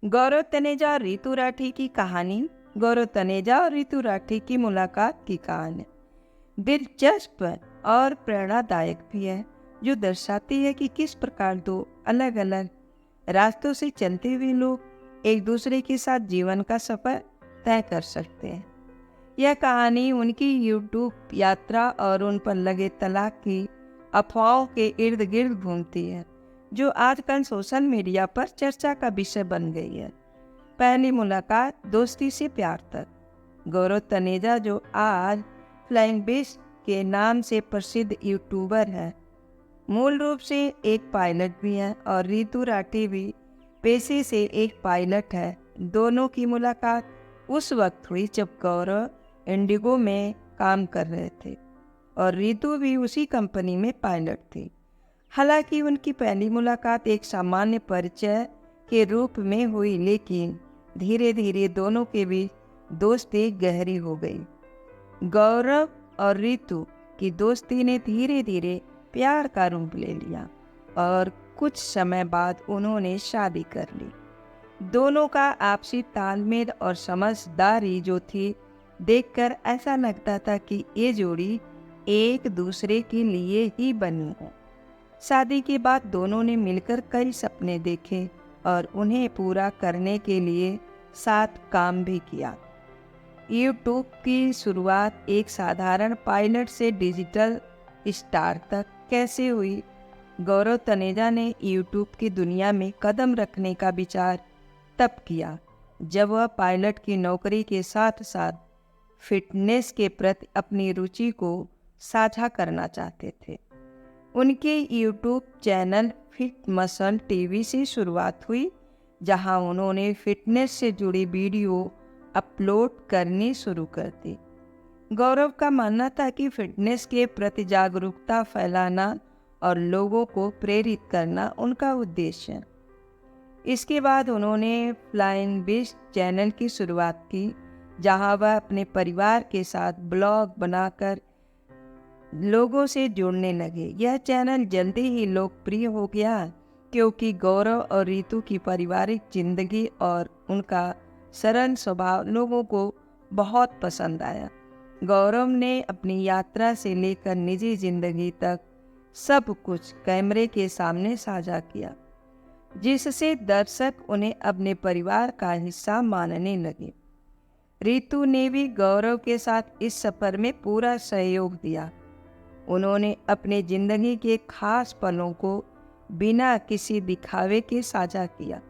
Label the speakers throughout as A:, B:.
A: गौरव तनेजा और रितु राठी की कहानी। गौरव तनेजा और रितु राठी की मुलाकात की कहानी दिलचस्प और प्रेरणादायक भी है, जो दर्शाती है कि किस प्रकार दो अलग अलग रास्तों से चलते हुए लोग एक दूसरे के साथ जीवन का सफर तय कर सकते हैं। यह कहानी उनकी यूट्यूब यात्रा और उन पर लगे तलाक की अफवाहों के इर्द गिर्द घूमती है, जो आजकल सोशल मीडिया पर चर्चा का विषय बन गई है। पहली मुलाकात, दोस्ती से प्यार तक। गौरव तनेजा, जो आज फ्लाइंग बिश के नाम से प्रसिद्ध यूट्यूबर है, मूल रूप से एक पायलट भी है, और रितु राठी भी पेशे से एक पायलट है। दोनों की मुलाकात उस वक्त हुई जब गौरव इंडिगो में काम कर रहे थे और रितु भी उसी कंपनी में पायलट थी। हालांकि उनकी पहली मुलाकात एक सामान्य परिचय के रूप में हुई, लेकिन धीरे धीरे दोनों के बीच दोस्ती गहरी हो गई। गौरव और रितु की दोस्ती ने धीरे धीरे प्यार का रूप ले लिया और कुछ समय बाद उन्होंने शादी कर ली। दोनों का आपसी तालमेल और समझदारी जो थी, देखकर ऐसा लगता था कि ये जोड़ी एक दूसरे के लिए ही बनी है। शादी के बाद दोनों ने मिलकर कई सपने देखे और उन्हें पूरा करने के लिए साथ काम भी किया। यूट्यूब की शुरुआत एक साधारण पायलट से डिजिटल स्टार तक कैसे हुई। गौरव तनेजा ने यूट्यूब की दुनिया में कदम रखने का विचार तब किया जब वह पायलट की नौकरी के साथ साथ फिटनेस के प्रति अपनी रुचि को साझा करना चाहते थे। उनके YouTube channel fit muscle TV से शुरुआत हुई, जहां उन्होंने फिटनेस से जुड़ी वीडियो अपलोड करनी शुरू कर दी। गौरव का मानना था कि फिटनेस के प्रति जागरूकता फैलाना और लोगों को प्रेरित करना उनका उद्देश्य है। इसके बाद उन्होंने फ्लाइंग बिश चैनल की शुरुआत की, जहां वह अपने परिवार के साथ ब्लॉग बनाकर लोगों से जुड़ने लगे। यह चैनल जल्दी ही लोकप्रिय हो गया क्योंकि गौरव और रितु की पारिवारिक जिंदगी और उनका सरल स्वभाव लोगों को बहुत पसंद आया। गौरव ने अपनी यात्रा से लेकर निजी जिंदगी तक सब कुछ कैमरे के सामने साझा किया, जिससे दर्शक उन्हें अपने परिवार का हिस्सा मानने लगे। रितु ने भी गौरव के साथ इस सफर में पूरा सहयोग दिया। उन्होंने अपने जिंदगी के खास पलों को बिना किसी दिखावे के साझा किया,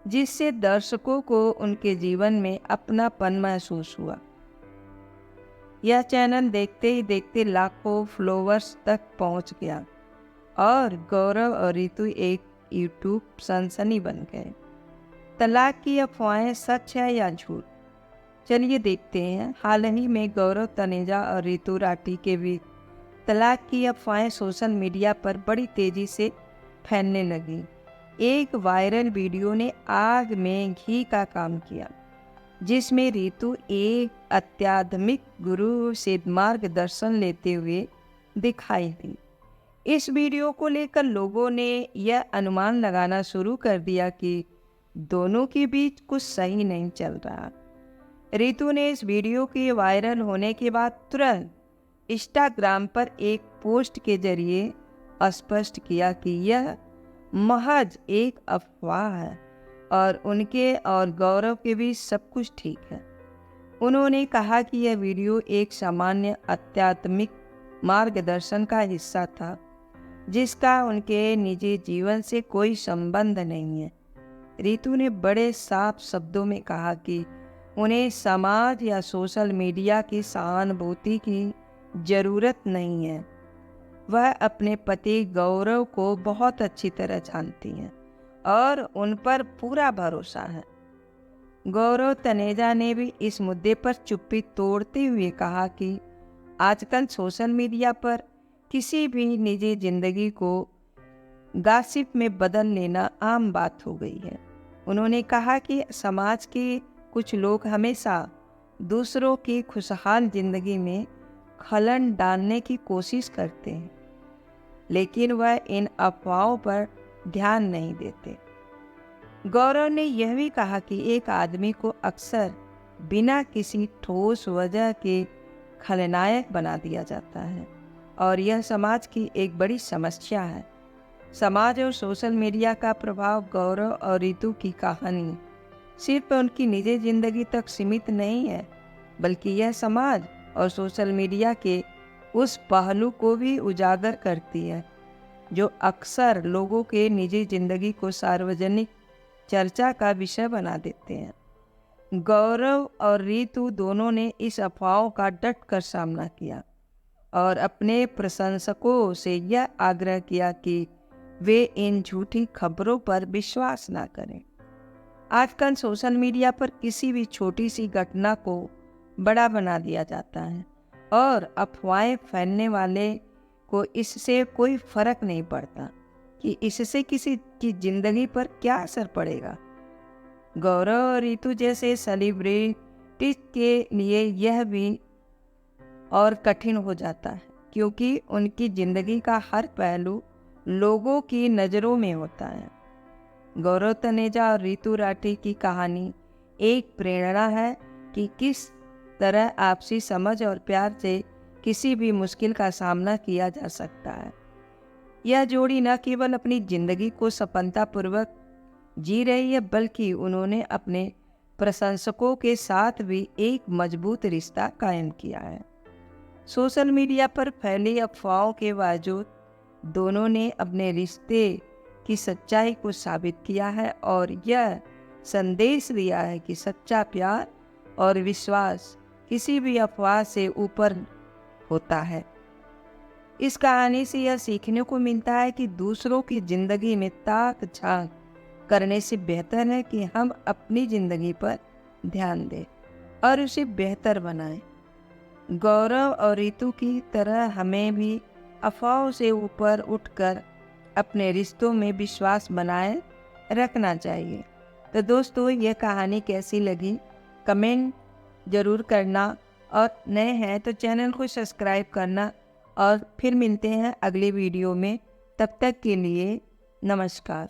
A: जिससे दर्शकों को उनके जीवन में अपनापन महसूस हुआ। यह चैनल देखते ही देखते लाखों फॉलोअर्स तक पहुंच गया और गौरव और रितु एक यूट्यूब सनसनी बन गए। तलाक की अफवाहें सच है या झूठ? चलिए देखते हैं। हाल ही में गौरव तनेजा और रितु राठी के बीच तलाक की अफवाहें सोशल मीडिया पर बड़ी तेजी से फैलने लगी। एक वायरल वीडियो ने आग में घी का काम किया, जिसमें रितु एक आध्यात्मिक गुरु से मार्गदर्शन लेते हुए दिखाई दी। इस वीडियो को लेकर लोगों ने यह अनुमान लगाना शुरू कर दिया कि दोनों के बीच कुछ सही नहीं चल रहा। रितु ने इस वीडियो के वायरल होने के बाद तुरंत इंस्टाग्राम पर एक पोस्ट के जरिए स्पष्ट किया कि यह महज एक अफवाह है और उनके और गौरव के बीच सब कुछ ठीक है। उन्होंने कहा कि यह वीडियो एक सामान्य आध्यात्मिक मार्गदर्शन का हिस्सा था, जिसका उनके निजी जीवन से कोई संबंध नहीं है। रितु ने बड़े साफ शब्दों में कहा कि उन्हें समाज या सोशल मीडिया की सहानुभूति की जरूरत नहीं है। वह अपने पति गौरव को बहुत अच्छी तरह जानती हैं और उन पर पूरा भरोसा है। गौरव तनेजा ने भी इस मुद्दे पर चुप्पी तोड़ते हुए कहा कि आजकल सोशल मीडिया पर किसी भी निजी जिंदगी को गॉसिप में बदल लेना आम बात हो गई है। उन्होंने कहा कि समाज के कुछ लोग हमेशा दूसरों की खुशहाल जिंदगी में खलन डालने की कोशिश करते हैं, लेकिन वह इन अफवाहों पर ध्यान नहीं देते। गौरव ने यह भी कहा कि एक आदमी को अक्सर बिना किसी ठोस वजह के खलनायक बना दिया जाता है और यह समाज की एक बड़ी समस्या है। समाज और सोशल मीडिया का प्रभाव गौरव और रितु की कहानी सिर्फ उनकी निजी जिंदगी तक सीमित नहीं है, बल्कि यह समाज और सोशल मीडिया के उस पहलू को भी उजागर करती है जो अक्सर लोगों के निजी जिंदगी को सार्वजनिक चर्चा का विषय बना देते हैं। गौरव और रितु दोनों ने इस अफवाहों का डट कर सामना किया और अपने प्रशंसकों से यह आग्रह किया कि वे इन झूठी खबरों पर विश्वास ना करें। आजकल सोशल मीडिया पर किसी भी छोटी सी घटना को बड़ा बना दिया जाता है और अफवाहें फैलने वाले को इससे कोई फर्क नहीं पड़ता कि इससे किसी की जिंदगी पर क्या असर पड़ेगा। गौरव और रितु जैसे सेलिब्रिटी के लिए यह भी और कठिन हो जाता है क्योंकि उनकी जिंदगी का हर पहलू लोगों की नज़रों में होता है। गौरव तनेजा और रितु राठी की कहानी एक प्रेरणा है कि किस तरह आपसी समझ और प्यार से किसी भी मुश्किल का सामना किया जा सकता है। यह जोड़ी न केवल अपनी जिंदगी को सफलतापूर्वक जी रही है, बल्कि उन्होंने अपने प्रशंसकों के साथ भी एक मजबूत रिश्ता कायम किया है। सोशल मीडिया पर फैली अफवाहों के बावजूद दोनों ने अपने रिश्ते की सच्चाई को साबित किया है और यह संदेश दिया है कि सच्चा प्यार और विश्वास किसी भी अफवाह से ऊपर होता है। इस कहानी से यह सीखने को मिलता है कि दूसरों की जिंदगी में ताक झांक करने से बेहतर है कि हम अपनी जिंदगी पर ध्यान दें और उसे बेहतर बनाएं। गौरव और रितु की तरह हमें भी अफवाहों से ऊपर उठकर अपने रिश्तों में विश्वास बनाए रखना चाहिए। तो दोस्तों, यह कहानी कैसी लगी कमेंट ज़रूर करना और नए हैं तो चैनल को सब्सक्राइब करना और फिर मिलते हैं अगले वीडियो में। तब तक के लिए नमस्कार।